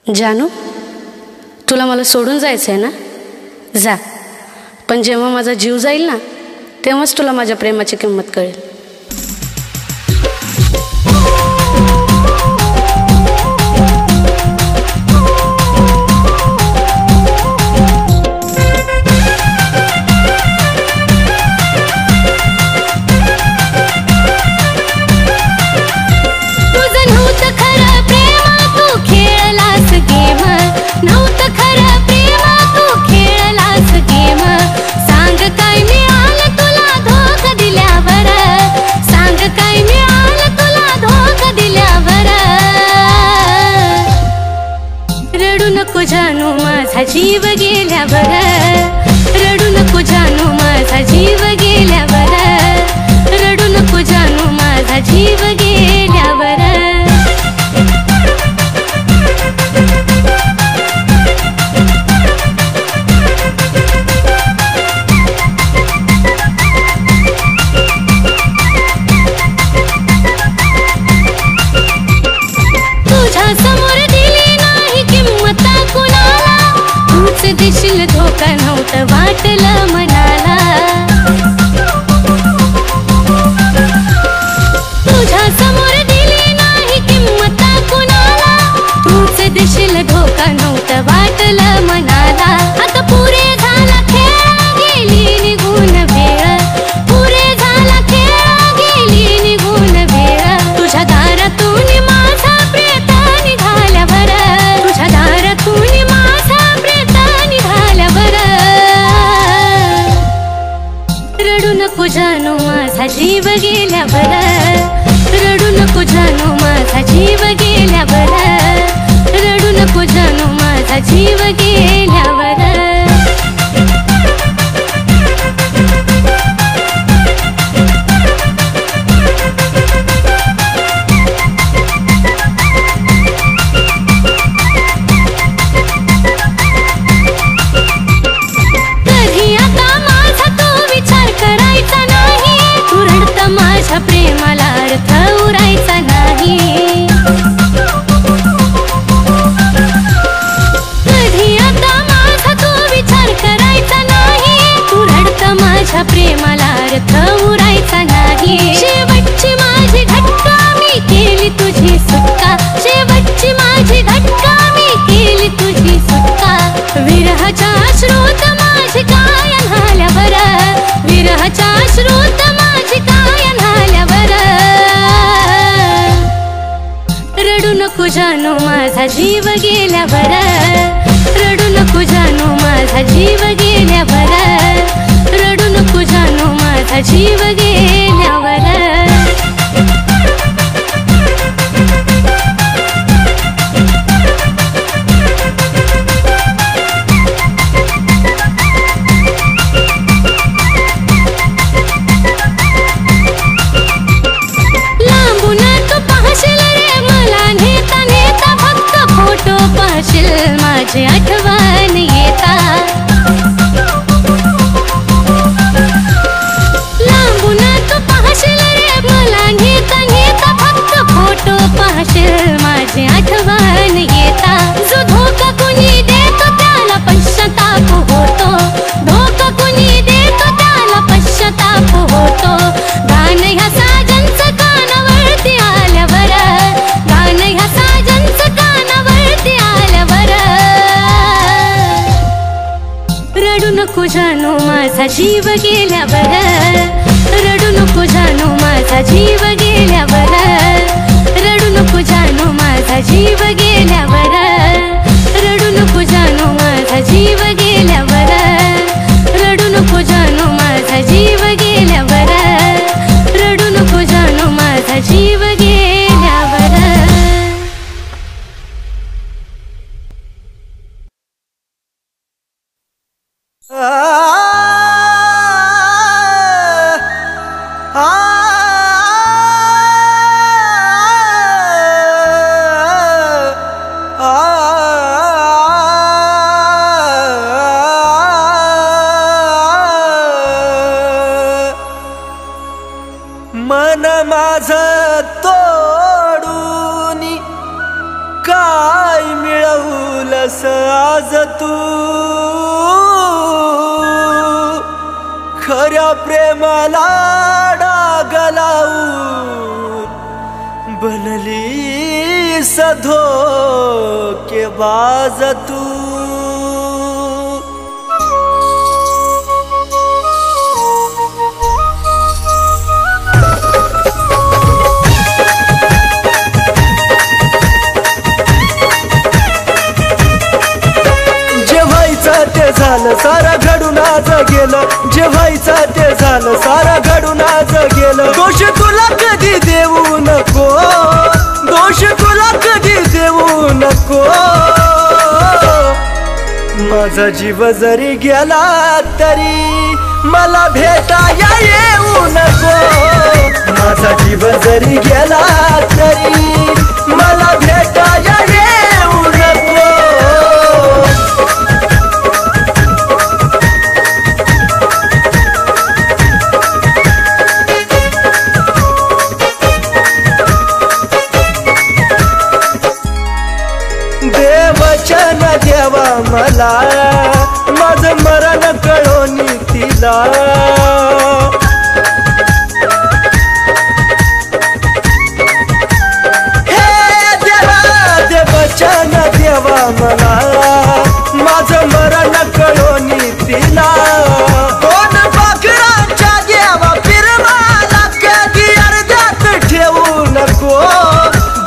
जानू, तुला मला सोडून जायचं आहे ना? जा, पण जेव्हा माझा जीव जाईल ना तेव्हाच तुला माझ्या प्रेमाची किंमत कळेल. जानू माझा जीव गेल्यावर, रडू नको जानू माझा जीव गेल्यावर, रडू नको जानू माझा जीव गेल्यावर. तुझ्या समोर दिली नाही किंमत कुणाला, तूच देशील धोका नव्हतं वाटलं मनाला. तुझ्या समोर दिली नाही किंमत कुणाला, तूच देशील धोका नव्हतं वाटलं मनाला. आता पुरे झाला खेळ गेली निघून वेळ, पुरे झाला खेळ गेली निघून वेळ. तुझ्या दारातून माझा प्रेत निघाल्यावर, तुझ्या दारातून माझा प्रेत निघाल्यावर, रडू नको जानू माझा जीव गेल्यावर, रडू नको जानू माझा जीव गेल्यावर, रडू नको जानू माझा जीव गेल्यावर. माझ्या प्रेमाला अर्थ उरायचा नाही. कधी आता माझा तो विचार करायचा नाही, तू रडत माझ्या प्रेमाला अर्थ उरायचा नाही. शेवटची माझी घटका मी केली तुझी सुटका, शेवटची माझी घटका मी केली तुझी सुटका. विरहाच्या अश्रूत माझी काय झाल्यावर, विरहाच्या अश्रूत माझी काय रडू नको जानू माझा जीव गेल्यावर, रडू नको जानू माझा जीव गेल्यावर, रडू नको जानू माझा जीव गेल्यावर. माझी आठवण येता, लांबून तू पाहशील रे मला नेता नेता, फक्त फोटो पाहशील माझी आठवण येता. जो धोका कुणी देतो त्याला पश्चाताप होतो, धोका कुणी देतो त्याला पश्चाताप होतो. गाणं ह्या साजनचं कानावरती आल्यावर, गाणं ह्या साजनचं कानावरती आल्यावर, रडू नको जानू माझा जीव गेल्यावर, रडू नको जानू माझा जीव गेल्यावर, रडू नको जानू माझा जीव गेल्यावर, रडू नको जानू माझा जीव गेल्यावर, रडू नको जानू माझा जीव गेल्यावर, रडू नको जानू माझा जीव गेल्यावर. मन माझं तोडून काय मिळवू झालंस आज तू खऱ्या प्रेमाला डाग लावून बनलीस धोकेबाज तू ते झालं सारा घडून आज गेलं जे व्हायचं ते झालं सारा घडून आज गेलं दोष तुला कधी देऊ नको दोष तुला कधी देऊ नको माझा जीव जरी गेला तरी मला भेटाया येऊ नको माझा जीव जरी गेला तरी मला भेटाया येऊ नको देवचन देवा मला माझं मरण कळोनी तिला हे देवा देवचन देवा मला माझं मरण कळोनी तिला दोन पाखरांच्या देवा फिरवाला कधी अर्ध्यात ठेवू नको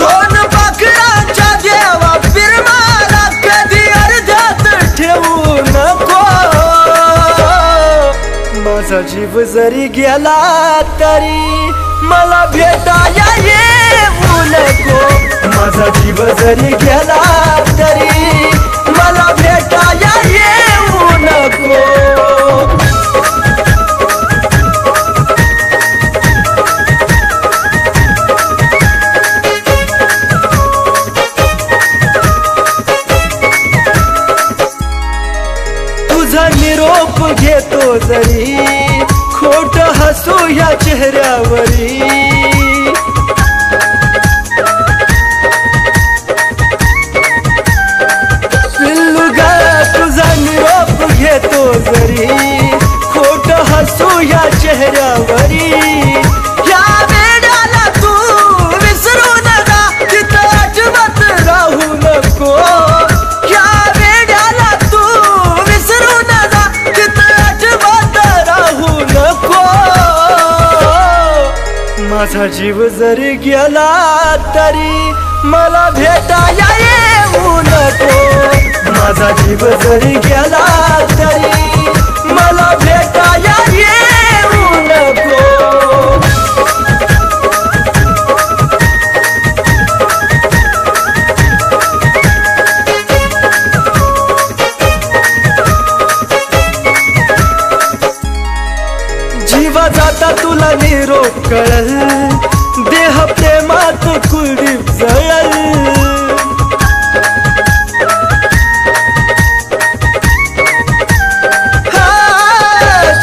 दोन पाखरांच्या देवा फिरवाला कधी अर्ध्यात ठेवू नको माझा जीव जरी गेला तरी मला भेटाया येऊ नको माझा जीव जरी गेला तरी मला भेटाया येऊ नको तुझा निरोप घेतो जरी खोट हसू या चेहऱ्यावरी पिल्लू गा तुझा निरोप घेतो जरी खोट हसू या चेहऱ्यावरी या वेड्याला तू विसरू नका तिथं अजिबात राहू नको या वेड्याला तू विसरू नका तिथं अजिबात राहू नको माझा जीव जरी गेला तरी मला भेटाया येऊ नको माझा जीव जरी गेला तरी मला भेटाया येऊ नको जीवा जाता तुला निरोप कळल देह प्रेमात कुलदीप जळल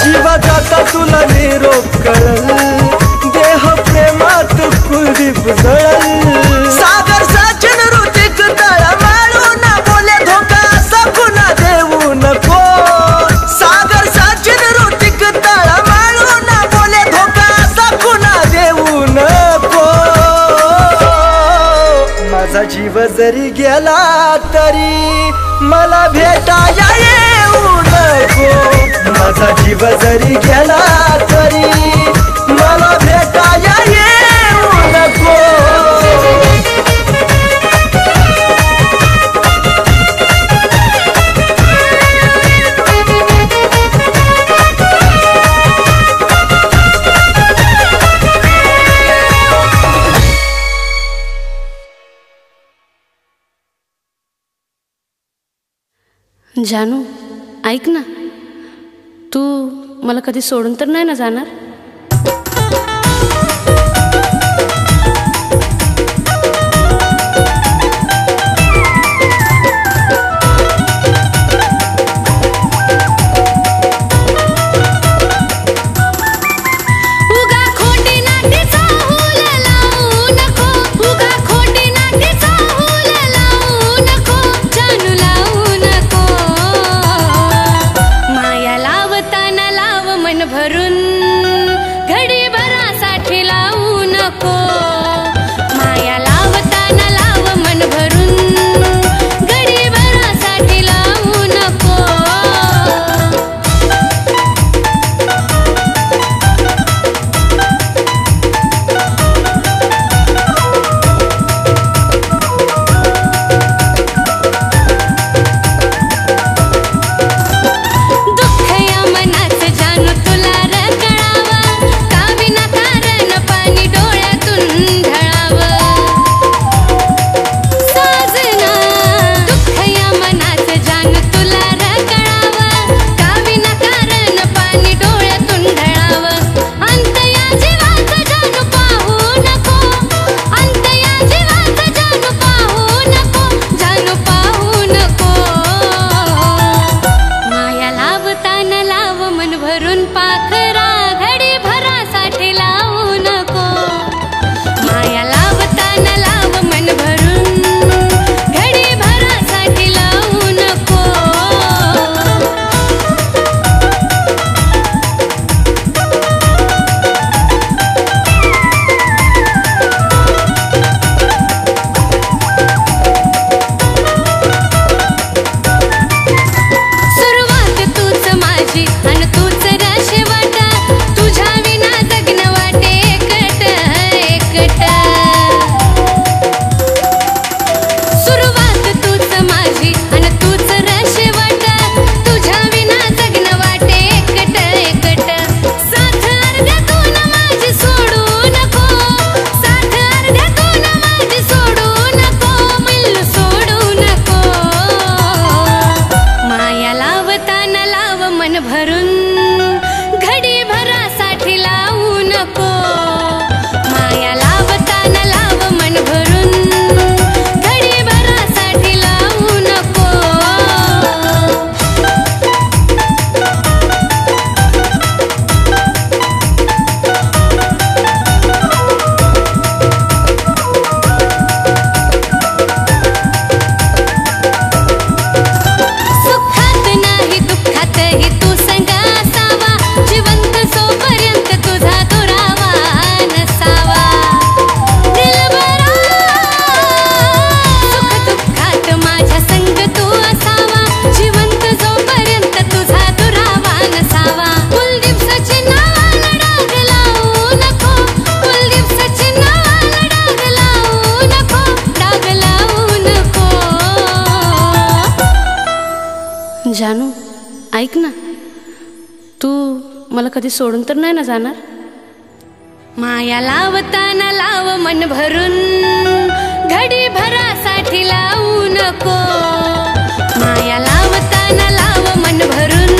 जीवा जाता तुला निरोप कळल देह प्रेमात कुलदीप जळल सागर सचिन ऋतिक तळमळू न बोले धोका सकुना देऊ नको सागर सचिन ऋतिक तळमळू न बोले धोका सकुना देऊ नको माझा जीव जरी गेला तरी मला भेटाया येऊ नको माझा जीव जरी गेला तरी मला भेटाया येऊ नको जानू ऐक ना तू मला कधी सोडून तर नाही ना जाणार लावू जानू ऐक ना, तू मला कधी सोडून तर नाही ना जाणार? माया लावताना लाव मन भरून, घडी भरासाठी लावू नको. माया लावताना लाव मन भरून,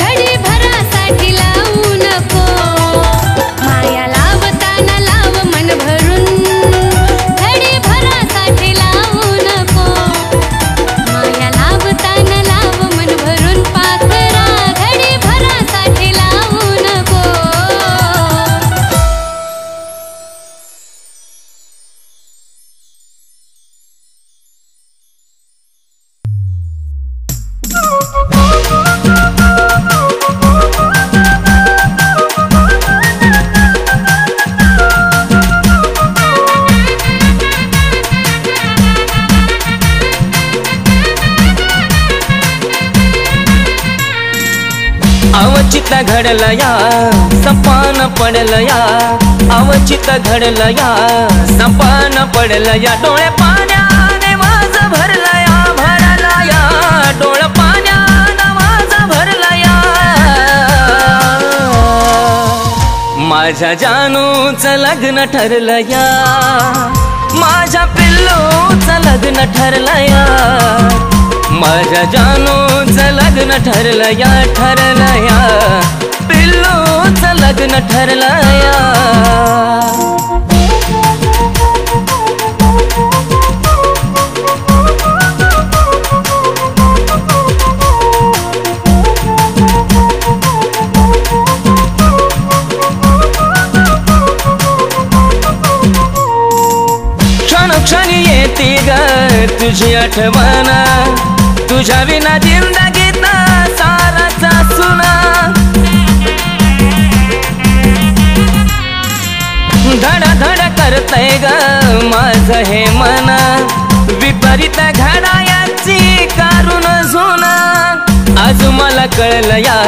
घडी भरासाठी लावू नको. माया लावताना लाव मन भरून, घडी भरासाठी लावू नको. माया लावताना लाव मन भरून पाखरा, घडी भरासाठी लावू नको. अवचित घडलं या सपान पडलं या, अवचित घडलं या सपान पडलं या. डोळे पाण्याने माझं भरलं या, भरलं या. डोळं पाण्याने माझं भरलं या. माझ्या जानूचं लग्न ठरलं या, माझ्या पिल्लूचं लग्न ठरलं या. माझ्या जानूचं लग्न ठरलं या, ठरलं या. पिल्लूचं लग्न ठरलं या. क्षणोक्षणी येते ग तुझी आठवण, तुझ्या विना जिंदगीत साराचा सुना. धड धड करतय ग माझं हे मन, विपरीत घडायाची कारून जुना. आज मला कळलं या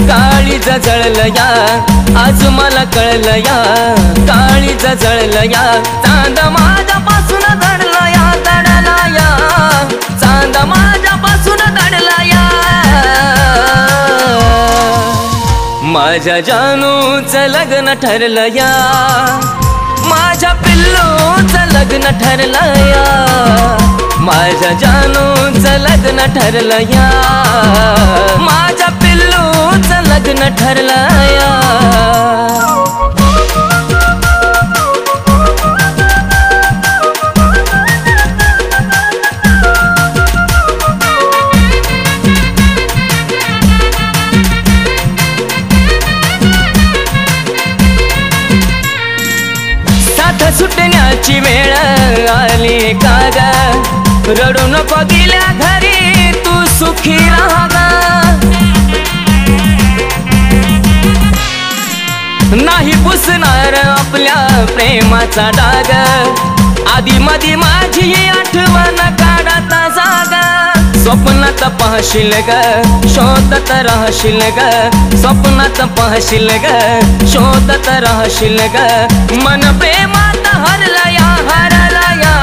काळीज जळलं या, आज मला कळलं या काळीज जळलं या. चांद माझ्यापासून दडला या, दडला या. चांद माझ्यापासून दडला या. माझ्या जानूचं लग्न ठरलं या, माझ्या पिल्लूचं लग्न ठरलं या. माझ्या जानूचं लग्न ठरलं या, माझ्या पिल्लूचं लग्न ठरलं या. सुटण्याची वेळ आली का ग, रडू नको गेल्या घरी तू सुखी राहा ग. नाही पुसणार आपल्या प्रेमाचा डाग, आधी मधी माझी आठवण काढत जाग. स्वप्नात पाहशील ग शोधत राहशील ग, स्वप्नात पाहशील ग शोधत राहशील ग. मन प्रेमात हरला या, हरला या.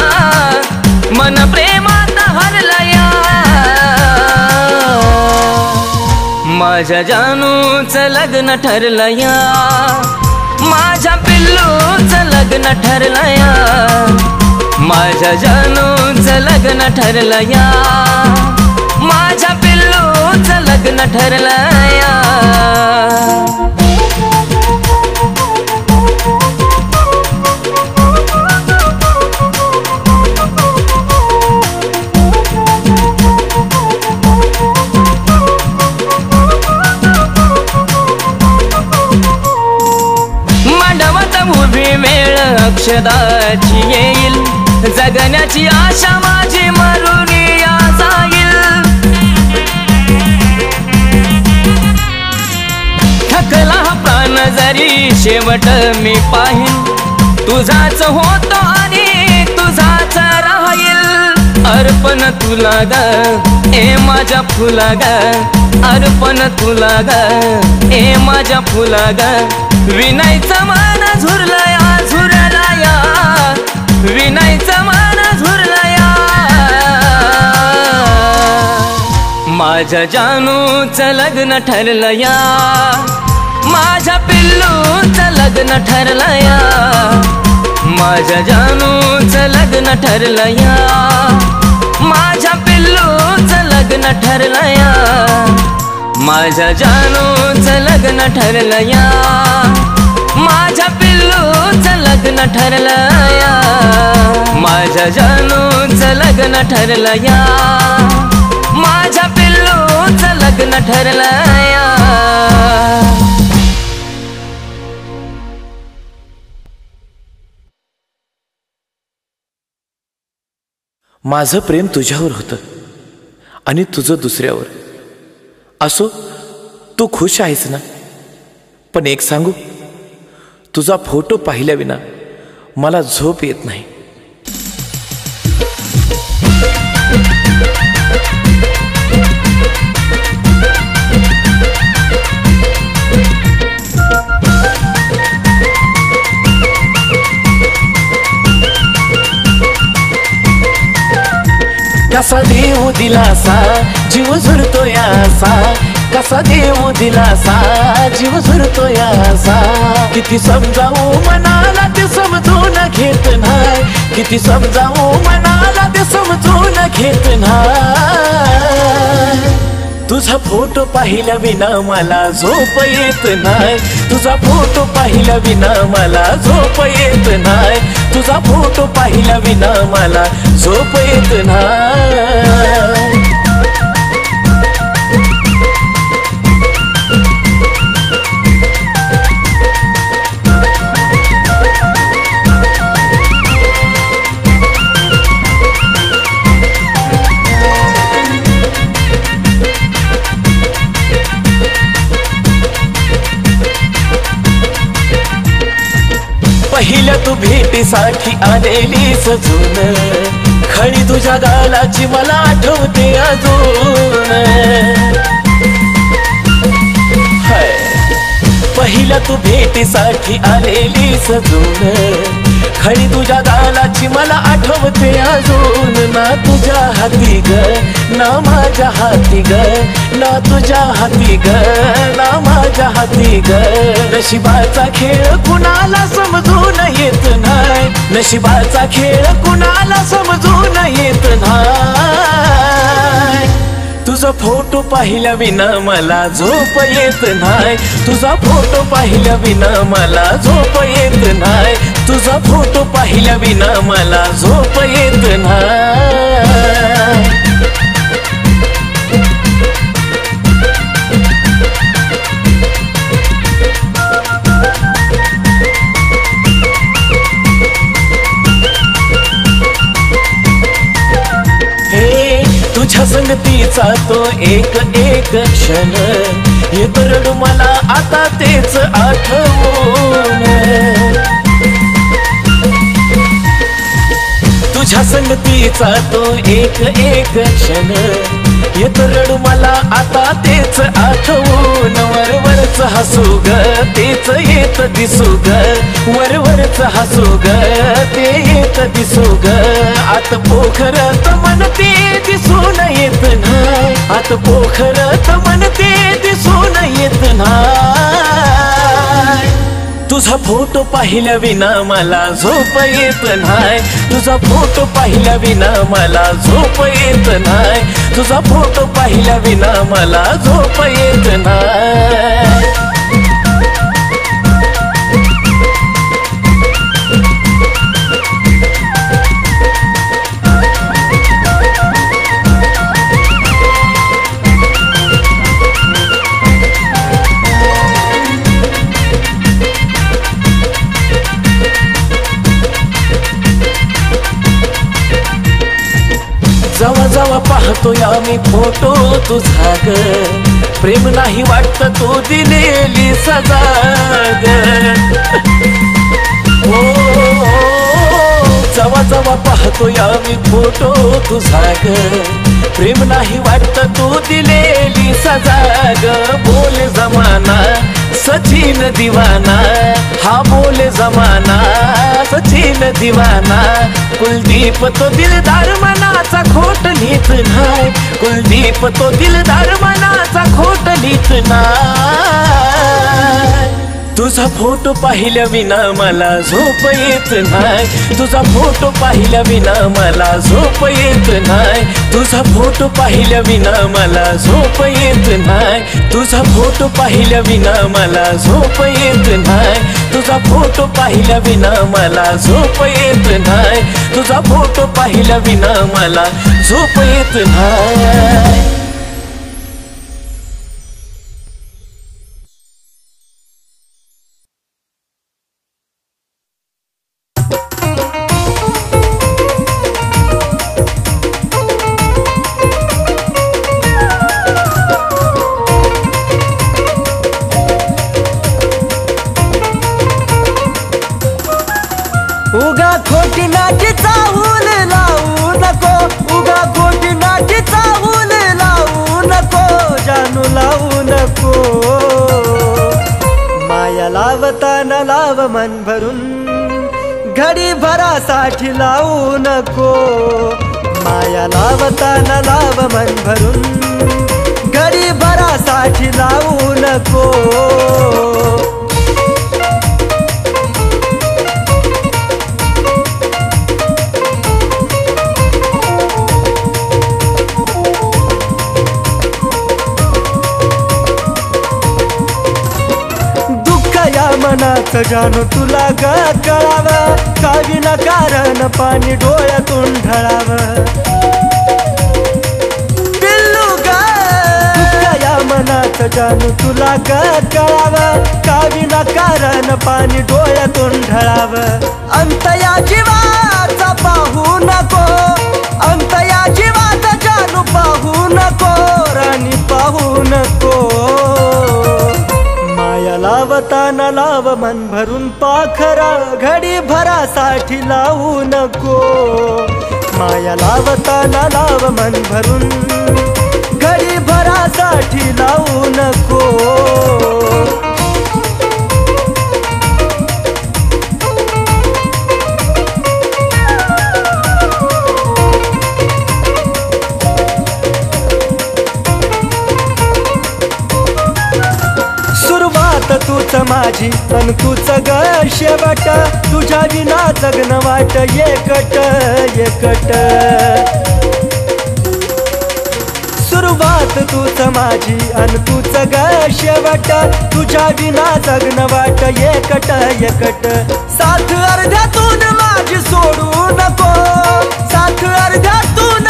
मन प्रेमात हरला या. माझ्या जानूचं लग्न ठरलं या, माझ्या पिल्लूचं लग्न ठरलं या. माझ्या जानूचं लग्न ठरलं या, माझ्या पिल्लूचं लग्न ठरलं या. मांडवात उभी वेळ अक्षदाची येईल, जगण्याची आशा माझी मरून या जाईल. थकला प्राण जरी शेवट मी पाहीन, तुझाच होतो आणि तुझाच राहील. अर्पण तुला ग ए माझ्या फुला ग, अर्पण तुला ग ए माझ्या फुला ग. विनायचं मन झुरलया, झुरलया. विनायचं मन झुरलया. माझ्या जानूचं लग्न ठरलं या, माझ्या पिल्लूचं लग्न ठरलं या, माझ्या जानूचं लग्न ठरलं या, माझ्या पिल्लूचं लग्न ठरलं या, माझ्या जानूचं लग्न ठरलं या, माझ्या पिल्लूचं लग्न ठरलं या, माझ्या जानूचं लग्न ठरलं या, माझ्या पिल्लूचं लग्न ठरलं या. माझं प्रेम तुझ्यावर होतं आणि तुझं दुसऱ्यावर. असो, तू खुश आहेस ना? पण एक सांगू, तुझा फोटो पाहिल्याविना मला झोप येत नाही. कसा देव दिलासा जीव झुरतो यासा, कसा देव दिलासा जीव झुरतो यासा. किती समजावू मनाला ते समजून घेत नाही, किती समजावू मनाला ते समजून घेत नाही. तुझा फोटो पाहिल्या विना मला झोप येत नाही, तुझा फोटो पाहिल्या विना मला झोप येत नाही, तुझा फोटो पाहिल्या विना मला झोप येत नाही. पहिल्या तू भेटीसाठी आलेली सजून, खळी तुझ्या गालाची मला आठवते अजून. पहिल्या तू भेटीसाठी आलेली सजून, खळी तुझ्या गालाची मला आठवते अजून. ना तुझ्या हाती ग ना माझ्या हाती ग, ना तुझ्या हाती ग ना माझ्या हाती ग. नशिबाचा खेळ कुणाला समजून येत नाही, नशिबाचा खेळ कुणाला समजून येत नाही. तुझा फोटो पाहिल्या विना मला झोप येत नाही, तुझा फोटो पाहिल्या विना मला झोप येत नाही, तुझा फोटो पाहिल्या विना मला झोप येत नाही. तुझ्या संगतीचा तो एक एक क्षण येतो रडू मला आता तेच आठवून. तुझ्या संगतीचा तो एक एक क्षण येतो रडू मला आता तेच आठवून. वरवरच हसू ग तेच येत दिसू ग, वरवरच हसू ग ते येत दिसू ग. आत पोखरत म्हणते दिसून येत नाही, आत पोखरत म्हणते दिसून येत नाही. तुझा फोटो पाहिल्या विना मला झोप येत नाही, तुझा फोटो पाहिल्या विना मला झोप येत नाही, तुझा फोटो पाहिल्या विना मला झोप येत नाही. जवा जवा पाहतोय आम्ही फोटो तुझा ग, प्रेम नाही वाटत तू दिलेली सजा ग. जवा जवा पाहतोय आम्ही फोटो तुझा ग, प्रेम नाही वाटत तू दिलेली सजा ग. बोले जमाना सचिन दीवाना, हा बोले जमाना सचिन दीवाना. कुलदीप तो दिलदार मनाचा खोट लिहित नाही, कुलदीप तो दिलदार मनाचा खोट लिहित नाही तुझा फोटो पाहिल्या विना मला झोप येत नाही तुझा फोटो पाहिल्या विना मला झोप येत नाही तुझा फोटो पाहिल्या विना मला झोप येत नाही तुझा फोटो पाहिल्या विना मला झोप येत नाही तुझा फोटो पाहिल्या विना मला झोप येत नाही तुझा फोटो पाहिल्या विना मला झोप येत नाही उगा खोटी नाटी चाहूल लावू नको उगा खोटी नाटी चाहूल लावू नको जानू लावू नको माया लावताना लाव मन भरून घडी भरासाठी लावू नको माया लावताना लाव मन भरून घडी भरासाठी लावू नको मनाचं जानू तुला ग कळावं का विनाकारण पाणी डोळ्यातून ढळावं पिल्लू ग या मनाचं जानू तुला ग कळावं का विनाकारण पाणी डोळ्यातून ढळावं अंत या जीवाचा पाहू नको अंत या जीवाचा जानू पाहू नको राणी पाहू नको माया लावताना लाव मन भरून पाखरा घडी भरासाठी लावू नको माया लावताना लाव मन भरून घडी भरासाठी लावू नको तूच माझी पण तूच ग शेवट तुझ्या विना जगणं वाट एकट एकट सुरुवात तूच माझी अन तूच ग शेवट तुझ्या विना जगणं वाट एकट एकट साथ अर्ध्यातून माझी सोडू नको साथ अर्ध्यातून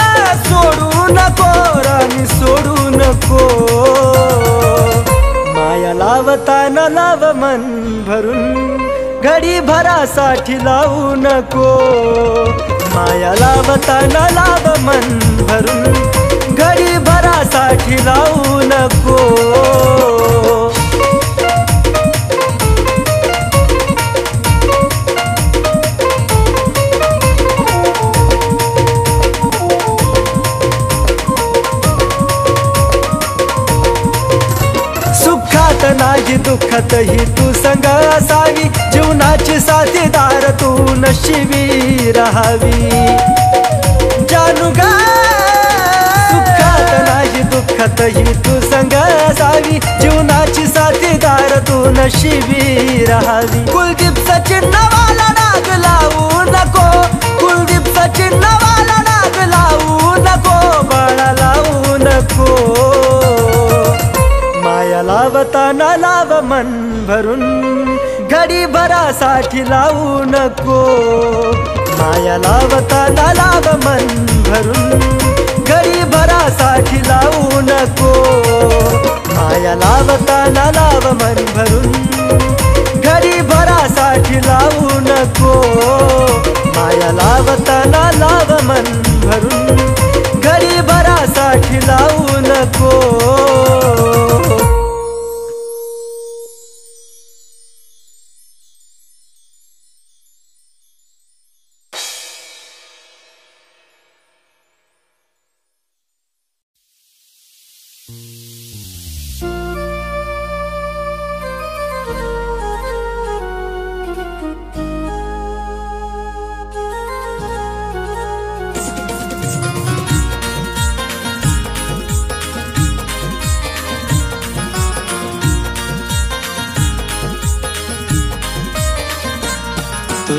सोडू नको राणी सोडू नको माया लावताना लाव मन भरून घडी भरासाठी लावू नको माया लावताना लाव मन भरून घडी भरासाठी लावू नको नाही दुःखत ही तू संग असावी जीवनाची साथीदार तू नशिबी राहावी जानू ग सुखात नाही दुःखत ही तू संग असावी जीवनाची साथीदार तू नशिबी राहावी कुलदीप सचिन वाला नाग लावू नको कुलदीप सचिन वाला नाग लावू नको बाळा लावू नको माया लावताना लाव मन भरून घडी भरासाठी लावू नको माया लावताना लाव मन भरून घडी भरासाठी लावू नको माया लावताना लाव मन भरून घडी भरासाठी लावू नको माया लावताना लाव मन भरून घडी भरासाठी लावू नको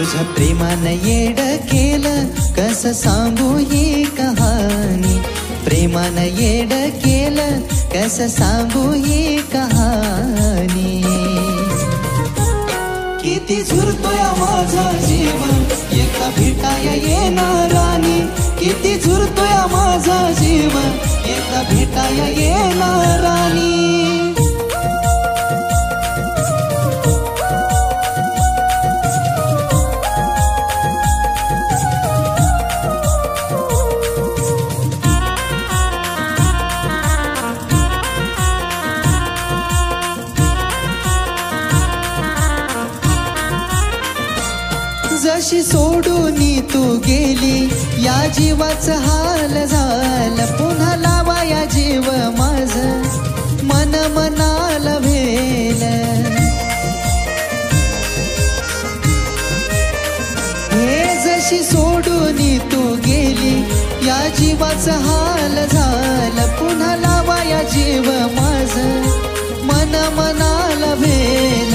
तुझ्या प्रेमानं येड केलं कसं सांगू ही कहाणी, प्रेमानं येड केलं कसं सांगू ही कहाणी. किती झुरतोय माझा जीव एका भेटाया येणारानी, किती झुरतोय माझा जीव एका भेटाया येणारानी. जशी सोडूनी तू गेली या जीवाचं हाल झालं, पुन्हा लावा या जीव माझ मन मनाला भेल. हे जशी सोडूनी तू गेली या जीवाचं हाल झालं, पुन्हा लावा या जीव माझ मन मनाला भेल.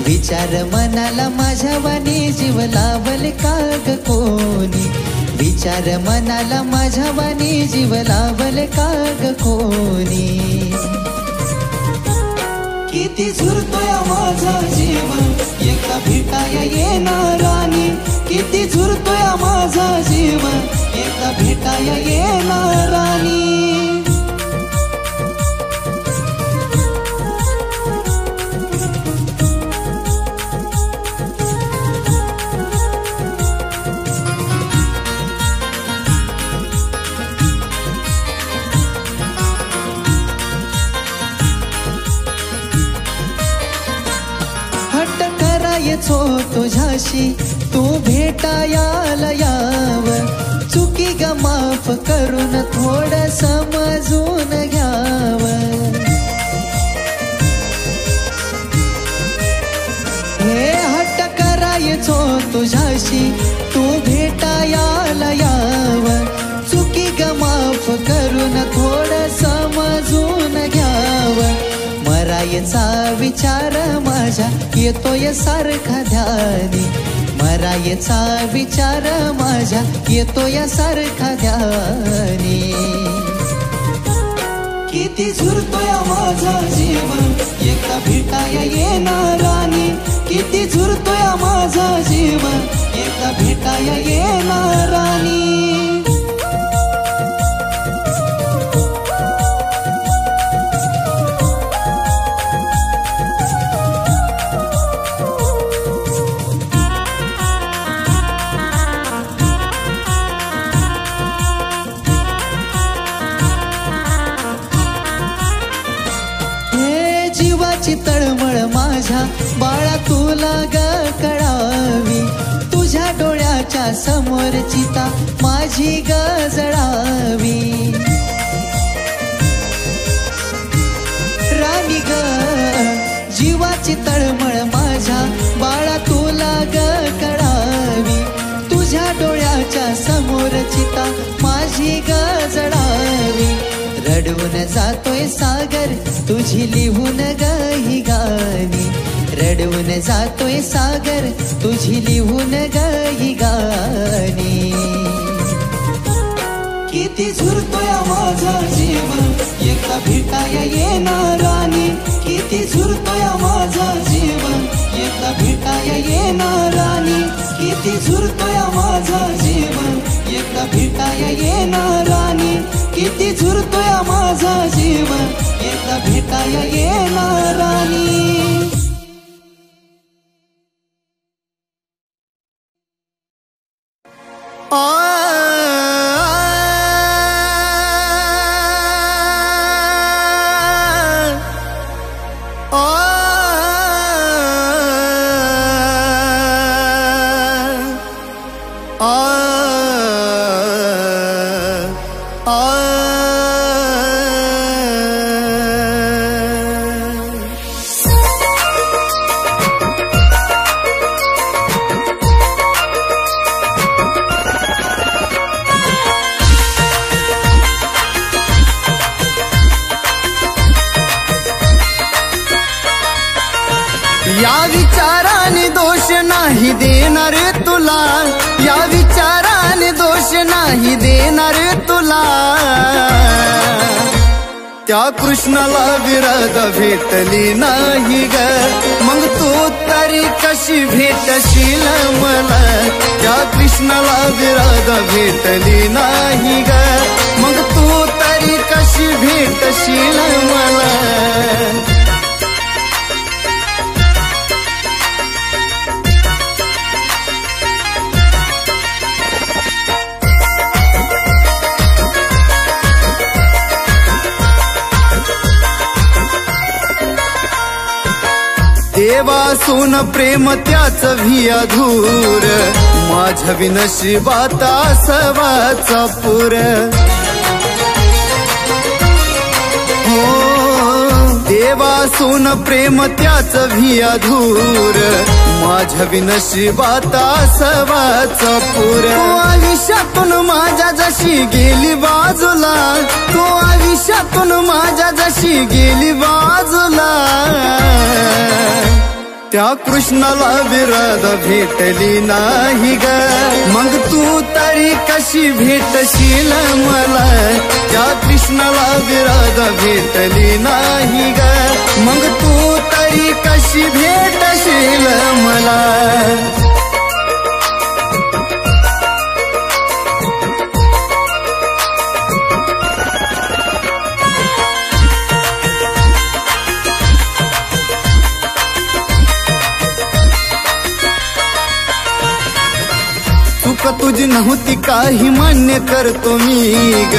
विचार मनाला माझ्या वाणी जीव लावल का ग कोणी, विचार मनाला माझ्या वाणी जीव लावल का ग कोणी. किती झुरतोय माझा जीव एका भेटाया येणारानी, किती झुरतोय माझा जीव एका भेटाया येणारानी. करायचो तुझ्याशी तू भेटायाला याव, चुकी ग माफ करून थोडं समजून घ्याव. हे हट्ट करायचो तुझ्याशी तू भेटायाला याव, चुकी ग माफ करून थोडं समजून घ्याव. मरायचा विचार माझ्या येतोय सारखा ध्यानी, मरायचा विचार माझ्या येतोय सारखा ध्यानी. किती झुरतोय माझा जीव एका भेटाया येणारानी, किती झुरतोय माझा जीव एका भेटाया येणारानी. तळमळ माझ्या बाळा तुला ग कळावी, तुझ्या डोळ्याच्या समोर चिता माझी ग जळावी. राणी ग जीवाची तळमळ माझ्या बाळा तुला ग कळावी, तुझ्या डोळ्याच्या समोर चिता माझी ग जळावी. रडवून जातोय सागर तुझी लिहून ग ही गाणी, रडवून जातोय सागर तुझी लिहून ग ही गाणी. किती झुरतोय माझा जीव एका भेटाया येणारानी, किती झुरतोय माझा जीव एका भेटाया येणारानी, किती झुरतोय माझा जीव एका भेटाया येणारानी, किती झुरतोय माझा जीव एका भेटाया येणारानी. दोष नाही देणार तुला, या विचाराने दोष नाही देणार तुला. त्या कृष्णाला विरध भेटली नाही ग, मग तू तरी कशी भेटशील मला. त्या कृष्णाला विरध भेटली नाही ग, मग तू तरी कशी भेटशील मला. देवासून प्रेम त्याच भी अधूर, माझ्या विनशिबात असावाचा पूर. हो देवासून प्रेम त्याच भी अधूर, माझ्या विनशिबात असावाचा पूर. तो आयुष्यातून माझ्या जशी गेली बाजूला, तो आयुष्यातून माझ्या जशी गेली बाजूला. त्या कृष्णाला विरध भेटली नाही ग, मग तू तरी कशी भेटशील मला. त्या कृष्णाला विरध भेटली नाही ग, मग तू तरी कशी भेटशील मला. चूक तुझी नव्हती काही मान्य करतो मी ग,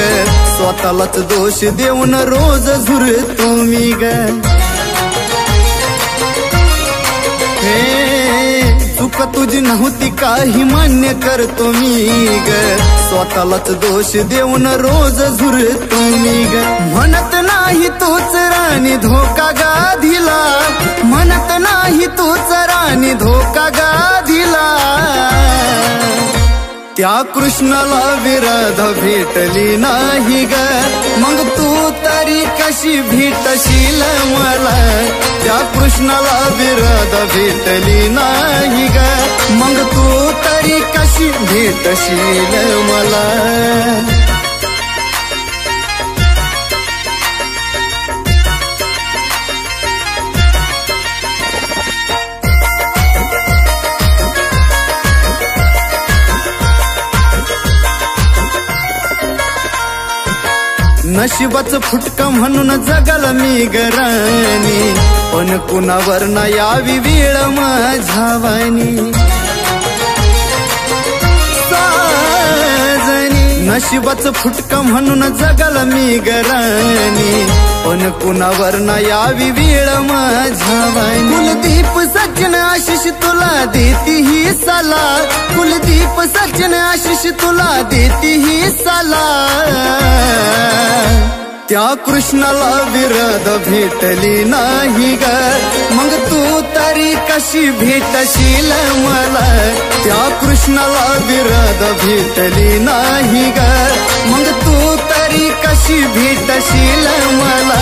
स्वतःलाच दोष देऊन रोज झुरतो मी ग. चूक तुझी नव्हती काही मान्य करतो मी ग, स्वतःलाच दोष देऊन रोज झुरतो मी ग. म्हणत नाही तूच राणी धोका गाधीला, म्हणत नाही तूच राणी धोका गाधीला. त्या कृष्णाला विरध भेटली नाही ग, मग तू तरी कशी भेटशील मला. त्या कृष्णाला विरध भेटली नाही ग, मग तू तरी कशी भेटशील मला. नशिबाचं फुटकं म्हणून जगल मी गराणी, पण कुणावर न यावी वेळ माझ्या वाणी. नशिबाचं फुटकं म्हणून जगल मी गराणी, पण कुणावर न यावी वेळ माझ्या वाणी. कुलदीप सचिन आशिष तुला देती ही सला, कुलदीप सचिन आशिष तुला देती ही सला. त्या कृष्णाला विरध भेटली नाही ग, मग तू तरी कशी भेटशील मला. त्या कृष्णाला विरध भेटली नाही ग, मग तू तरी कशी भेटशील मला.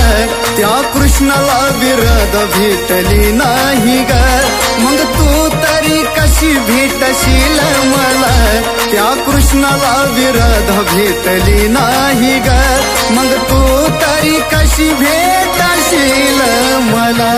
त्या कृष्णाला विरध भेटली नाही ग, मग तू तरी कशी भेटशील मला. त्या कृष्णाला विरध भेटली नाही ग, मग तू तरी कशी भेटशील मला.